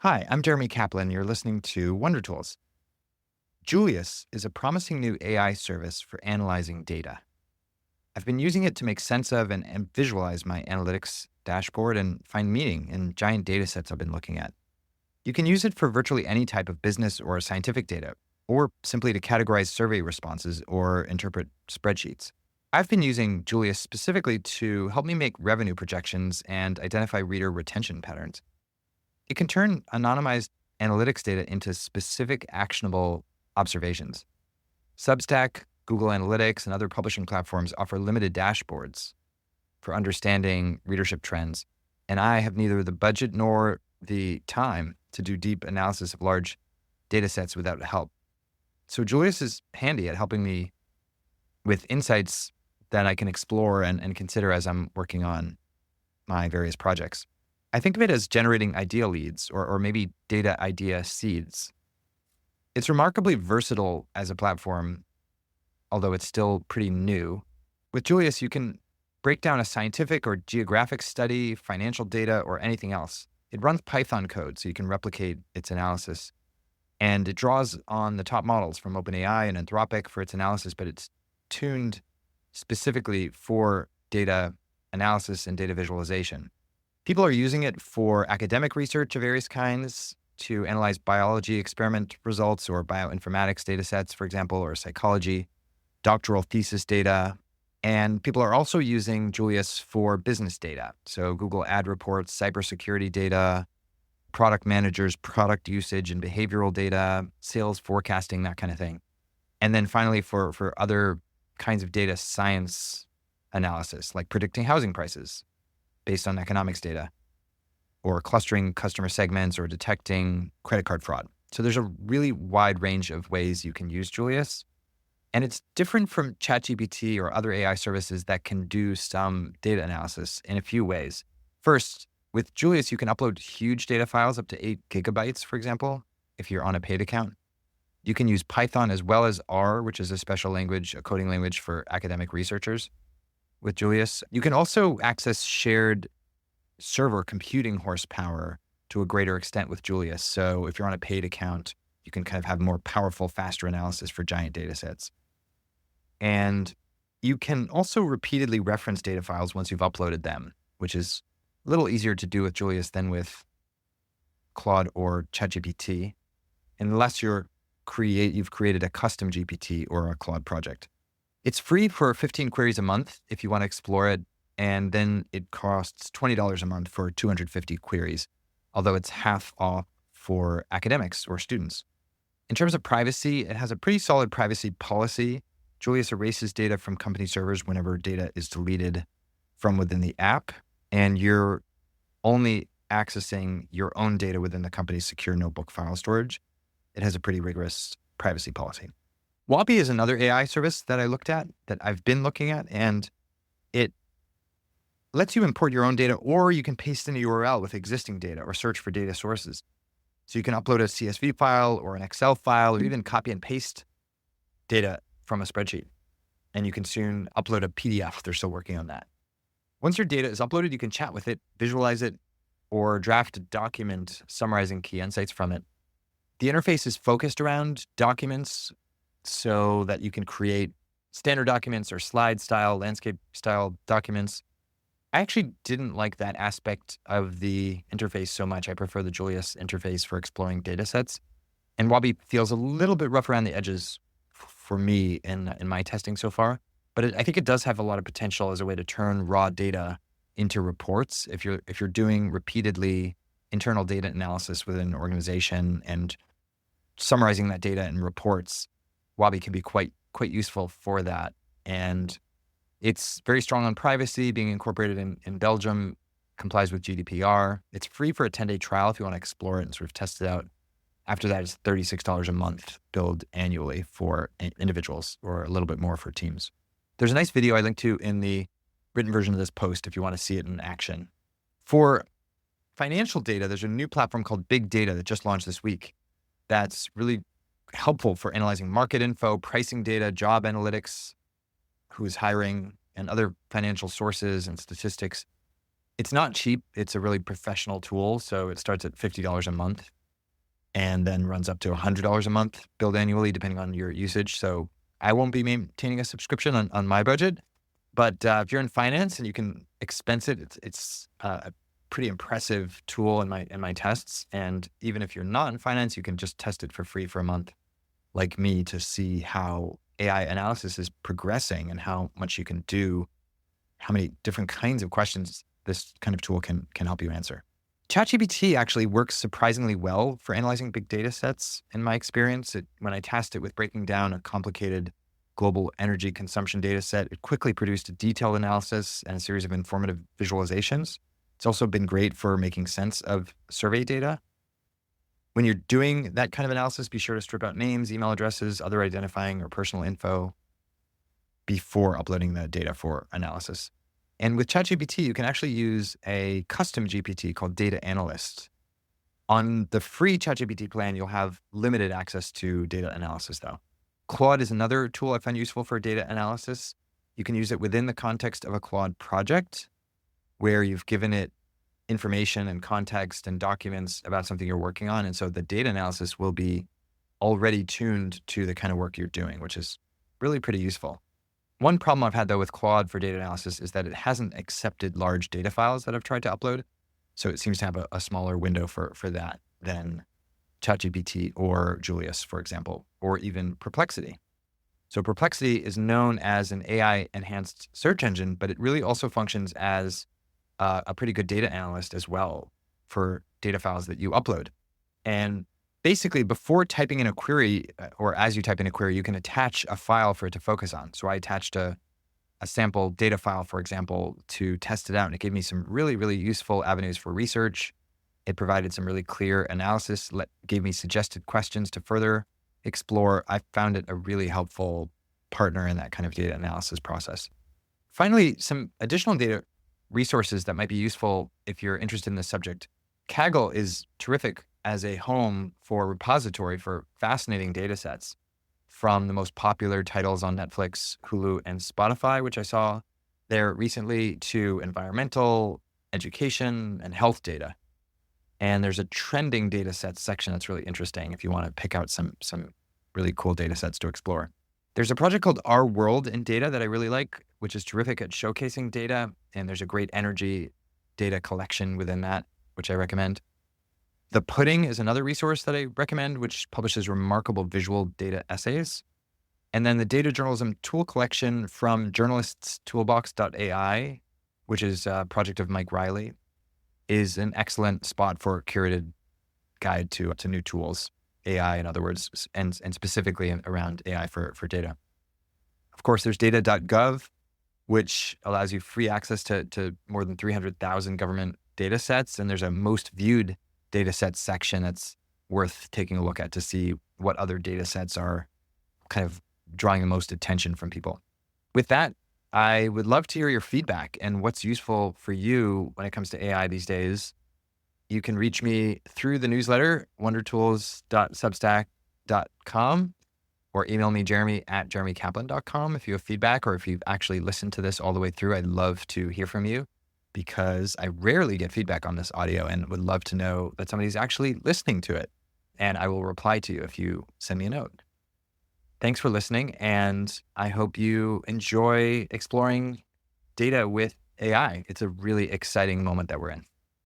Hi, I'm Jeremy Kaplan. You're listening to Wonder Tools. Julius is a promising new AI service for analyzing data. I've been using it to make sense of and visualize my analytics dashboard and find meaning in giant data sets I've been looking at. You can use it for virtually any type of business or scientific data, or simply to categorize survey responses or interpret spreadsheets. I've been using Julius specifically to help me make revenue projections and identify reader retention patterns. It can turn anonymized analytics data into specific actionable observations. Substack, Google Analytics, and other publishing platforms offer limited dashboards for understanding readership trends, and I have neither the budget nor the time to do deep analysis of large data sets without help. So Julius is handy at helping me with insights that I can explore and consider as I'm working on my various projects. I think of it as generating idea leads or maybe data idea seeds. It's remarkably versatile as a platform, although it's still pretty new. With Julius, you can break down a scientific or geographic study, financial data, or anything else. It runs Python code, so you can replicate its analysis. And it draws on the top models from OpenAI and Anthropic for its analysis, but it's tuned specifically for data analysis and data visualization. People are using it for academic research of various kinds to analyze biology experiment results or bioinformatics data sets, for example, or psychology, doctoral thesis data. And people are also using Julius for business data. So Google ad reports, cybersecurity data, product managers, product usage and behavioral data, sales forecasting, that kind of thing. And then finally, for other kinds of data science analysis, like predicting housing prices based on economics data, or clustering customer segments or detecting credit card fraud. So there's a really wide range of ways you can use Julius. And it's different from ChatGPT or other AI services that can do some data analysis in a few ways. First, with Julius, you can upload huge data files up to 8 gigabytes, for example, if you're on a paid account. You can use Python as well as R, which is a special language, a coding language for academic researchers. With Julius, you can also access shared server computing horsepower to a greater extent with Julius. So if you're on a paid account, you can kind of have more powerful, faster analysis for giant data sets. And you can also repeatedly reference data files once you've uploaded them, which is a little easier to do with Julius than with Claude or ChatGPT, unless you've created a custom GPT or a Claude project. It's free for 15 queries a month if you want to explore it, and then it costs $20 a month for 250 queries, although it's half off for academics or students. In terms of privacy, it has a pretty solid privacy policy. Julius erases data from company servers whenever data is deleted from within the app, and you're only accessing your own data within the company's secure notebook file storage. It has a pretty rigorous privacy policy. Wabi is another AI service that I looked at, that I've been looking at, and it lets you import your own data, or you can paste in a URL with existing data or search for data sources. So you can upload a CSV file or an Excel file, or even copy and paste data from a spreadsheet. And you can soon upload a PDF. They're still working on that. Once your data is uploaded, you can chat with it, visualize it, or draft a document summarizing key insights from it. The interface is focused around documents so that you can create standard documents or slide style, landscape style documents. I actually didn't like that aspect of the interface so much. I prefer the Julius interface for exploring data sets. And Wabi feels a little bit rough around the edges for me in my testing so far. But I think it does have a lot of potential as a way to turn raw data into reports. If you're doing repeatedly internal data analysis within an organization and summarizing that data in reports, Wabi can be quite useful for that. And it's very strong on privacy, being incorporated in Belgium, complies with GDPR. It's free for a 10-day trial if you want to explore it and sort of test it out. After that, it's $36 a month billed annually for individuals, or a little bit more for teams. There's a nice video I linked to in the written version of this post if you want to see it in action. For financial data, there's a new platform called Big Data that just launched this week that's really helpful for analyzing market info, pricing data, job analytics, who's hiring, and other financial sources and statistics. It's not cheap. It's a really professional tool. So it starts at $50 a month and then runs up to $100 a month billed annually, depending on your usage. So I won't be maintaining a subscription on my budget. But if you're in finance and you can expense it, it's a pretty impressive tool in my tests. And even if you're not in finance, you can just test it for free for a month, like me, to see how AI analysis is progressing and how much you can do, how many different kinds of questions this kind of tool can help you answer. ChatGPT actually works surprisingly well for analyzing big data sets. In my experience, when I tasked it with breaking down a complicated global energy consumption data set, it quickly produced a detailed analysis and a series of informative visualizations. It's also been great for making sense of survey data. When you're doing that kind of analysis, be sure to strip out names, email addresses, other identifying or personal info before uploading the data for analysis. And with ChatGPT, you can actually use a custom GPT called Data Analyst. On the free ChatGPT plan, you'll have limited access to data analysis, though. Claude is another tool I find useful for data analysis. You can use it within the context of a Claude project where you've given it information and context and documents about something you're working on. And so the data analysis will be already tuned to the kind of work you're doing, which is really pretty useful. One problem I've had, though, with Claude for data analysis is that it hasn't accepted large data files that I've tried to upload. So it seems to have a smaller window for that than ChatGPT or Julius, for example, or even Perplexity. So Perplexity is known as an AI-enhanced search engine, but it really also functions as a pretty good data analyst as well for data files that you upload. And basically, before typing in a query, or as you type in a query, you can attach a file for it to focus on. So I attached a sample data file, for example, to test it out. And it gave me some really, really useful avenues for research. It provided some really clear analysis, gave me suggested questions to further explore. I found it a really helpful partner in that kind of data analysis process. Finally, some additional data resources that might be useful if you're interested in this subject. Kaggle is terrific as a home for repository for fascinating data sets, from the most popular titles on Netflix, Hulu, and Spotify, which I saw there recently, to environmental, education, and health data. And there's a trending data sets section that's really interesting if you want to pick out some really cool data sets to explore. There's a project called Our World in Data that I really like, which is terrific at showcasing data. And there's a great energy data collection within that, which I recommend. The Pudding is another resource that I recommend, which publishes remarkable visual data essays. And then the Data Journalism Tool Collection from journaliststoolbox.ai, which is a project of Mike Riley, is an excellent spot for a curated guide to new tools, AI in other words, and specifically around AI for data. Of course, there's data.gov, which allows you free access to more than 300,000 government data sets. And there's a most viewed data sets section that's worth taking a look at to see what other data sets are kind of drawing the most attention from people. With that, I would love to hear your feedback and what's useful for you when it comes to AI these days. You can reach me through the newsletter, wondertools.substack.com, or email me, jeremy@jeremykaplan.com, if you have feedback, or if you've actually listened to this all the way through. I'd love to hear from you because I rarely get feedback on this audio and would love to know that somebody's actually listening to it. And I will reply to you if you send me a note. Thanks for listening, and I hope you enjoy exploring data with AI. It's a really exciting moment that we're in.